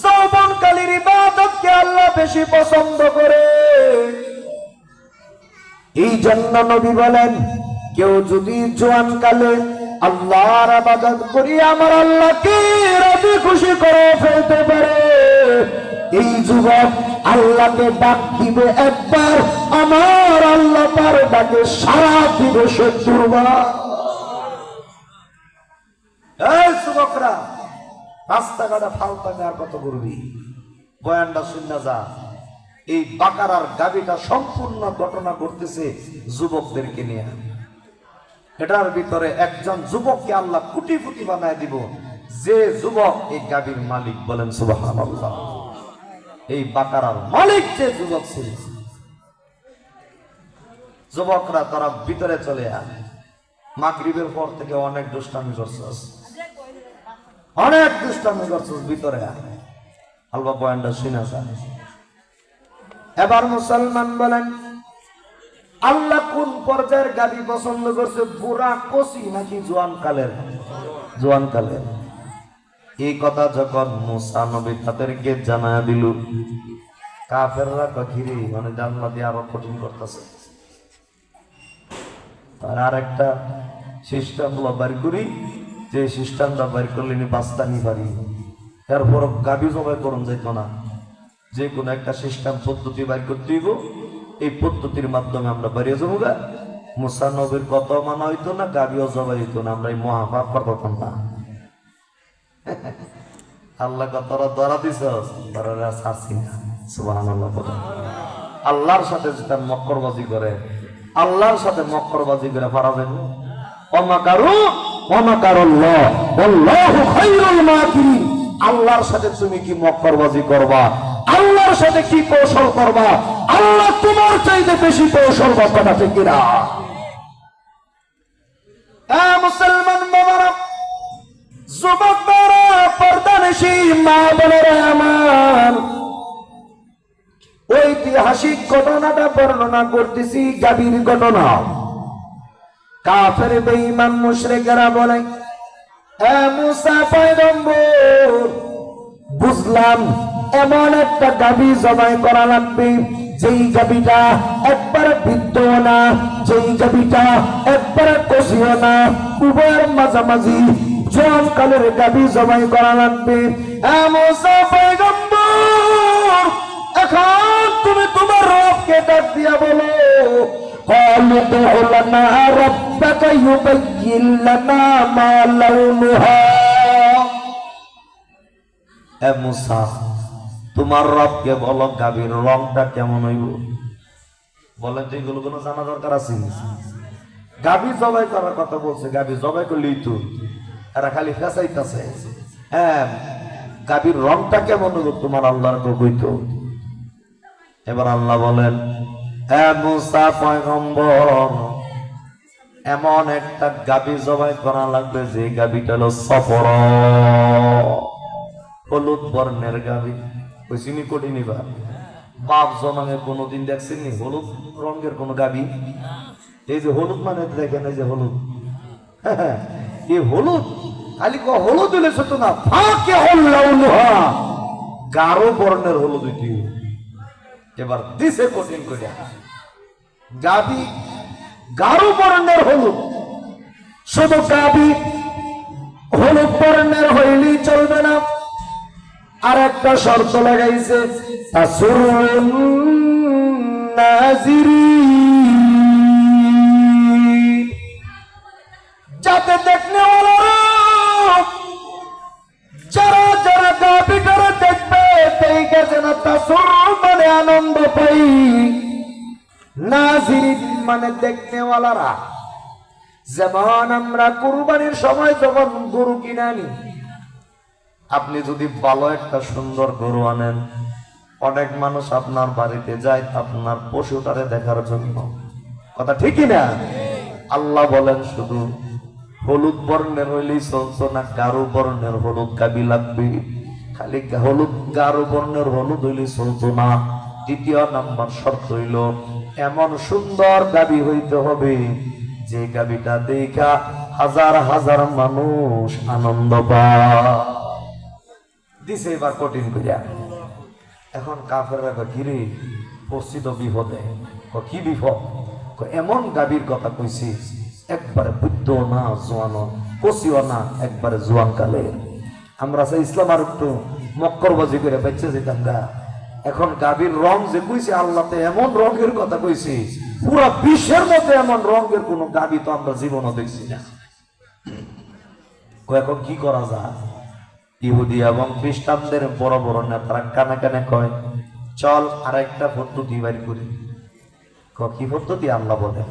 Speaker 2: যৌবনকালের ইবাদতকে আল্লাহ বেশি পছন্দ করে। এই জন্য নবী বলেন, কেউ যদি জোয়ান কালে আল্লাহর ইবাদত করি আমার আল্লাহকে রাজি খুশি করে ফেলতে পারে, এই যুবক আল্লাহকে ডাক দিবে একবার, আমার আল্লাহ তার ডাকে সাড়া দিবে ৭০ বার। এই যুবকরা, রাস্তাঘাটে ফালতামি আর কত করবি? বয়ানটা শুনে যা। এই বাকারার গাবিটা সম্পূর্ণ ঘটনা ঘটতেছে যুবকদেরকে নিয়ে। এটার ভিতরে একজন যুবককে আল্লাহ কোটিপতি বানায় দিব, যে যুবক এই গাবির মালিক। বলেন সুবহানাল্লাহ। এই বাকারার মালিক যে যুবক ছিল, যুবকরা তারা ভিতরে চলে আয়। মাগরিবের পর থেকে অনেক দুষ্টামি করছস, অনেক দুষ্টামি করছস, ভিতরে আয়। আল্লাহ বয়ানটা শুনে যা। এবার মুসলমান বলেন, আল্লাহ কোন পর্যায়ের গাবি পছন্দ করছে? বুড়া কচি নাকি জোয়ান কালের? জোয়ান কালের। এই কথা যখন মুসা নবী তাদেরকে জানায় দিল, কাফেররা কখিরে মানে জানলা দিয়ে আরো কঠিন করতেছে। আর একটা সিস্টেম বাড়ি করি, যে সিস্টেমটা বাড়ি করলে বাস্তানি পারি, এরপর গাবি জবাই করুন যেত না। যে কোনো একটা সিস্টেম পদ্ধতি বাড়ি করতে হইব, এই পদ্ধতির মাধ্যমে আমরা বাড়িয়ে যাবো গা। মুসা নবীর কত মানা হইতো না, গাবিও জবাই হইতো না, আমরা এই মহাপাপ করতাম না। আল্লাহ তোরা ধরা দিছ, তোরা ছাড়ছি না। সুবহানাল্লাহ। আল্লাহর সাথে যেটা মক্করবাজি করে, আল্লাহর সাথে মক্করবাজি করে পারা যাবে। অমাকারু অমাকারুল্লাহ আল্লাহু খায়রুল মাকিরিন। আল্লাহর সাথে তুমি কি মক্করবাজি করবা? আল্লাহর সাথে কি কৌশল করবা? আল্লাহ তোমার চাইতে বেশি কৌশল কথা ঠিক কিনা? মুসলমান বাবারা, যুবক বাবারা, পর্দানিশী মা বোনেরা আমার, ঐতিহাসিক ঘটনাটা বর্ণনা করতেছি, গাভীর ঘটনা। কাফের বেঈমান মুশরিকেরা বলে, এ মুসা পয়গম্বর, বুঝলাম এমন একটা গাভী জবাই করা লাগবে, যেই গাভীটা একবারে বৃদ্ধ না, যেই গাভীটা একবারে কচিও না, উভয়ের মাঝামাঝি জোয়ান কালের গাভী জবাই করা লাগবে। এ মুসা পয়গম্বর, এখন তুমি তোমার রবকে ডাক দিয়া বলো, قالوا ادع لنا ربك يبين لنا ما لونها। এ মুসা, তোমার রবকে বলো গাভীর রংটা কেমন হইব। বলেন তো এগুলো কোনো জানা দরকার আছে? গাভী জবাই করার কথা বলছে, গাভী জবাই করলেই তো এরা খালি ফেসাইতেছে। হ্যাঁ, গাভীর রংটা কেমন হইব তোমার আল্লাহর কইতো। এবার আল্লাহ বলেন, হে মুসা পয়গম্বর, এমন একটা গাভী জবাই করা লাগবে যে গাভীটা হলো সফর, হলুদ বর্ণের গাভী। কইছিনি কঠিনি বা বাপ জন্মে কোনোদিন দেখছেনি হলুদ রঙের কোন গাভী? এই যে হলুদ মানে দেখেন, এই যে হলুদ, এই হলুদ খালি হলুদ হলে ছোট না, ফাঁকে হল্লাউলুহা, গাঢ় বর্ণের হলুদ হইতে। এবার দিছে কঠিন করে, গাভী গাঢ় বর্ণের হলুদ। শুধু গাভী বর্ণের হইলেই চলবে না, আর একটা শর্ত লাগাইছে, তাসুরুন নাজিরিন, যাতে দেখনে যারা যারা গাভীটারে দেখবে সেই কাছে না তাসুর মানে আনন্দ পাই, নাজিরিন মানে দেখনেওয়ালারা। যেমন আমরা কুরবানির সময় যখন গরু কিনে আনি, আপনি যদি ভালো একটা সুন্দর গরু আনেন, অনেক মানুষ আপনার বাড়িতে যায় আপনার পশুটারে দেখার জন্য, কথা ঠিকই না? আল্লাহ বলেন শুধু হলুদ বর্ণের হইলেই চলতো না, গাঢ় বর্ণের হলুদ গাবি লাগবে। খালি হলুদ গাঢ় বর্ণের হলুদ হইলেই চলতো না, দ্বিতীয় নাম্বার শর্ত হইল এমন সুন্দর গাবি হইতে হবে যে গাবিটা দেখা হাজার হাজার মানুষ আনন্দ পায়। দিছে এবার কঠিন করিয়া। এখন কাফেররা ঘিরে পশ্চিত বিপদে, কি বিপদ? এমন গাভীর কথা কইছি একবারে বুদ্ধ না জোয়ানো, কচিও না, একবারে জোয়ান কালের। আমরা সে ইসলাম আর একটু মক্করবাজি করে বেঁচে যেতাম গা। এখন গাভীর রং যে কইছে আল্লাহতে এমন রঙের কথা কইছি, পুরো বিশ্বের মধ্যে এমন রঙের কোন গাভী তো আমরা জীবনও দেখছি না। এখন কি করা যায়? ইহুদি এবং খ্রিস্টানদের বড় বড় নেতারা কানে কানে কয়, চল আর একটা পদ্ধতি বাড়ি করি। কি পদ্ধতি? আল্লাহ বলে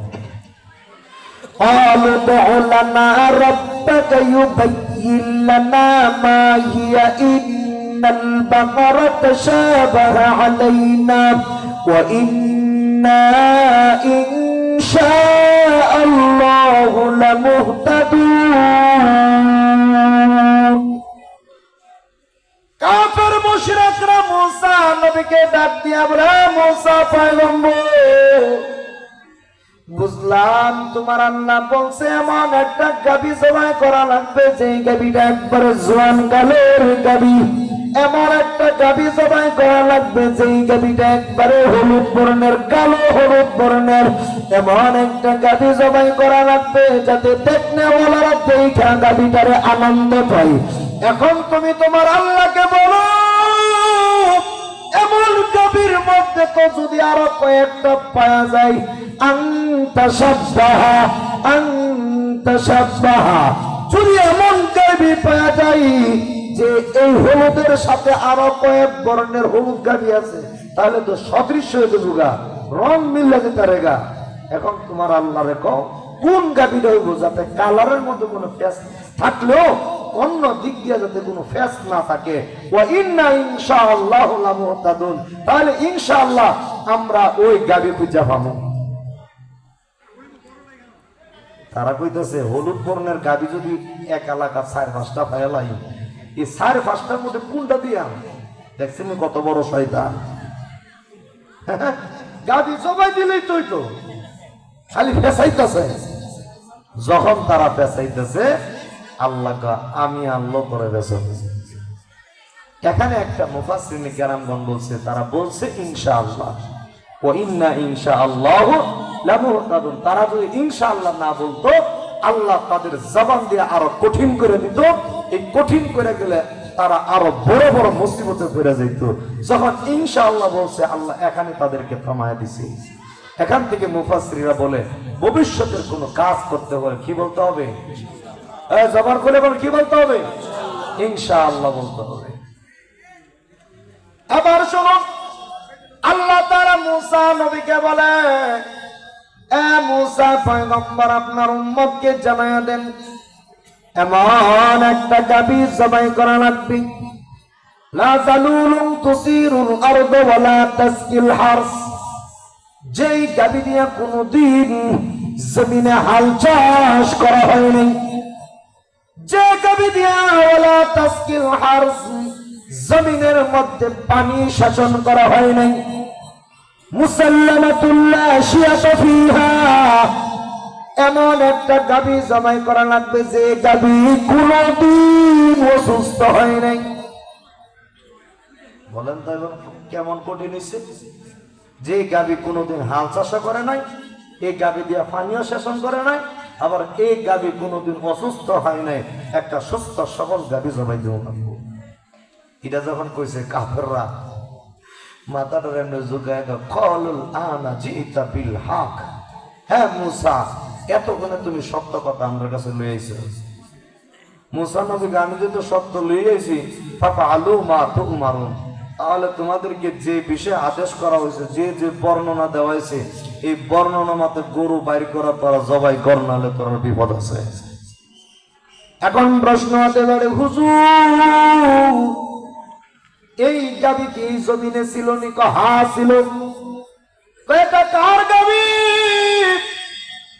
Speaker 2: কাফের মুশরিকরা মুসা নবীকে ডাক দিয়া বলে, মুসা পয়গম্বর, বুঝলাম তোমার আল্লাহ বলছে এমন একটা গাভী জবাই করা লাগবে যে গাভীটা একবারে জোয়ান কালের গাভী, এমন একটা গাভী জবাই করা লাগবে যে গাভীটা একবারে হলুদ বর্ণের, কালো হলুদ বর্ণের, এমন একটা গাভী জবাই করা লাগবে যাতে দেখনেওয়ালারা দেখা গাভীটারে আনন্দ পায়। এখন তুমি তোমার আল্লাহকে বলো এমন গাভীর মধ্যে তো যদি আরো কয়েকটা পাওয়া যায়, আনতা সাব্বাহা, যদি এমন গাভী পাওয়া যায় যে এই হলুদের সাথে আরো কয়েক বর্ণের হলুদ গাভী আছে, তাহলে তো সদৃশ্য হয়ে যাবো গা, রং মিললে যেতে রেগা। এখন তোমার আল্লাহ রেখো কোন গাভীটা হইব যাতে কালারের মধ্যে কোনো ফ্যাস থাকলেও অন্য দিক দিয়ে যাতে কোনো ফ্যাস না থাকে। ওয়া ইন্না ইনশাআল্লাহু লামুহতাদুন, তাহলে ইনশাআল্লাহ আমরা ওই গাভী খুঁজে পাবো। তারা কইতেছে হলুদ বর্ণের গাভী যদি এক এলাকা 4-5টা পাইলাই, এই 4-5টার মধ্যে কোনটা দিয়া? দেখছেন কত বড় শয়তান। গাভী সবাই দিলেই তো খালি ফেসাইতেছে। যখন তারা ফেসাইতেছে, আল্লাহ আমি আল্লাহ করে ফেসাইতেছে। এখানে একটা মুফাসসিরিন কেরামগণ বলছে, তারা বলছে ইনশাআল্লাহ, ওয়া ইন্না ইনশাআল্লাহু লামুহতাদুন। তারা যদি ইনশাআল্লাহ না বলতো, আল্লাহ তাদের জবান দিয়ে আরো কঠিন করে দিত। এই কঠিন করে গেলে তারা আরো বড় বড় মুসিবতে পড়ে যেত। যখন ইনশাআল্লাহ বলছে, আল্লাহ এখানে তাদেরকে থামায় দিছে। এখান থেকে মুফাসসিররা বলে ভবিষ্যতের কোন কাজ করতে হলে কি বলতে হবে? জবান খুলে বল, কি বলতে হবে? ইনশাআল্লাহ বলতে হবে। আবার শোনো, আল্লাহ তাআলা মুসা নবীকে বলে, এ মুসা পয়গম্বর, আপনার উম্মতকে জানায়া দেন এমন একটা গাভী জবাই করা লাগবে, লা যালুলুন তুসিরুল আরদ ওয়ালা তাসকিল হারস, যেই গাভী দিয়া কোনদিন জমিনে হাল চাষ করা হয়নি, যে গাভী দিয়া ওয়ালা তাসকিল হারস, জমিনের মধ্যে পানি শাসন করা হয় নাই, মুসাল্লামাতুল লা শিয়াতা ফিহা, এমন একটা গাভী জবাই করা লাগবে যে গাভী কোনদিন অসুস্থ হয় নাই। বলেন তো এবং কেমন কঠিন হইছে? যে গাভী কোনদিন হাল চাষ করে নাই, এই গাভী দিয়া পানিও শাসন করে নাই, আবার এই গাভী কোনোদিন অসুস্থ হয় নাই, একটা সুস্থ সবল গাভী জবাই দেব। এটা যখন কইছে কাফেররা মাথাটা এমনি ঝুঁকায় কলুল আনা জিতা বিল হক। হ্যাঁ মুসা, এতক্ষণে তুমি সত্য কথা আমার কাছে লই আইছো। মুসা নবী আমি যেহেতু সত্য লই আইছি, ফাফা আলু মা তুমারুন, তাহলে তোমাদেরকে যে বিষয়ে আদেশ করা হয়েছে, যে যে বর্ণনা দেওয়া হয়েছে, এই বর্ণনা মতে গরু বাইর করা তোরা জবাই কর, নাহলে তোর বিপদ আছে। এখন প্রশ্ন হতে পারে, হুজুর এই গাভী কি এই জমিনে ছিল নি? হা ছিল। এটা কার গাভী?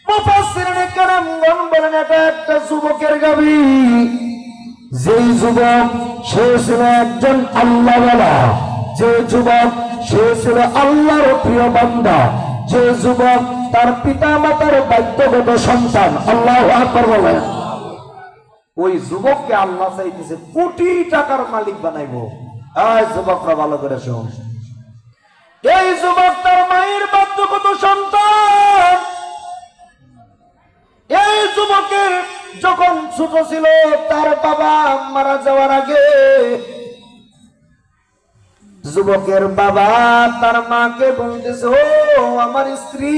Speaker 2: মুফাসসিরিনে কেরামগণ বলেন এটা একটা যুবকের গাভী। যেই যুবক সে ছিল একজন আল্লাহওয়ালা, যে যুবক সে ছিল আল্লাহর প্রিয় বান্দা, যে যুবক তার পিতা মাতার বাধ্যগত সন্তান। আল্লাহু আকবার বলেন। ওই যুবককে আল্লাহ চাইতেছে কোটি টাকার মালিক বানাইবো। এই যুবকরা ভালো করে শোন, এই যুবক তার মায়ের বাধ্যগত সন্তান। এই যুবকের যখন ছোট ছিল, তার বাবা মারা যাওয়ার আগে যুবকের বাবা তার মাকে বলতেছে, ও আমার স্ত্রী,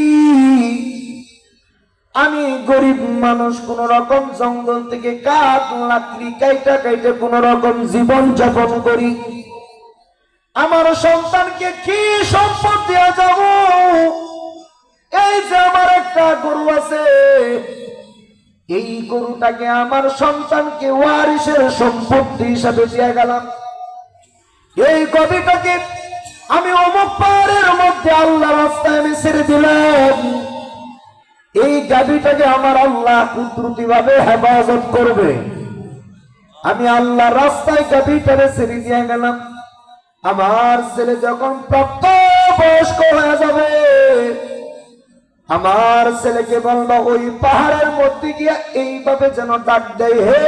Speaker 2: আমি গরিব মানুষ, কোন রকম জঙ্গল থেকে কাঠ লাকড়ি কাইটা কাইটে কোন রকম জীবন যাপন করি। আমার সন্তানকে কি সম্পদ দেওয়া যাব? এই যে আমার একটা গরু আছে, এই গরুটাকে আমার সন্তানকে ওয়ারিসের সম্পত্তি হিসাবে দিয়ে গেলাম। এই গাভীটাকে আমি অমুক পাহাড়ের মধ্যে আল্লাহ রাস্তায় আমি ছেড়ে দিলাম। এই গাভীটাকে আমার আল্লাহ কুদরতি ভাবে হেফাজত করবে। আমি আল্লাহ রাস্তায় গাভীটাকে ছেড়ে দিয়ে গেলাম। আমার ছেলে যখন প্রাপ্তবয়স্ক হয়ে যাবে, আমার ছেলেকে বলবো ওই পাহাড়ের মধ্যে গিয়া এইভাবে যেন ডাক দেয়, হে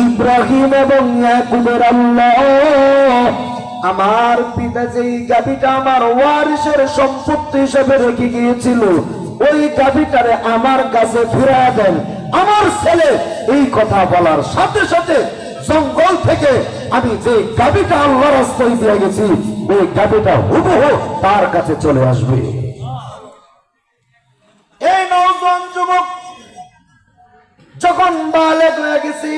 Speaker 2: ইব্রাহিম এবং ইয়াকুবের আল্লাহ, আমার পিতা যেই গাভীটা আমার ওয়ারিসের সম্পত্তি হিসেবে রেখে গিয়েছিল, ওই গাভীটারে আমার কাছে ফিরা দেন। আমার ছেলে এই কথা বলার সাথে সাথে জঙ্গল থেকে আমি যে গাভীটা আল্লাহর রাস্তায় দিয়ে গেছি, ওই গাভীটা হুবহু তার কাছে চলে আসবে। এই নওজোয়ান যুবক যখন বালেগ হয়ে গেছি,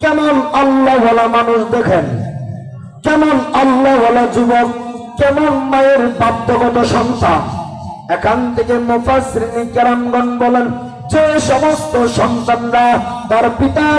Speaker 2: কেমন আল্লাহওয়ালা মানুষ দেখেন, কেমন আল্লাহওয়ালা যুবক, কেমন মায়ের বাধ্যগত সন্তান। এখান থেকে মুফাসসিরিনে কেরামগণ বলেন, যে সমস্ত সন্তানরা তার পিতা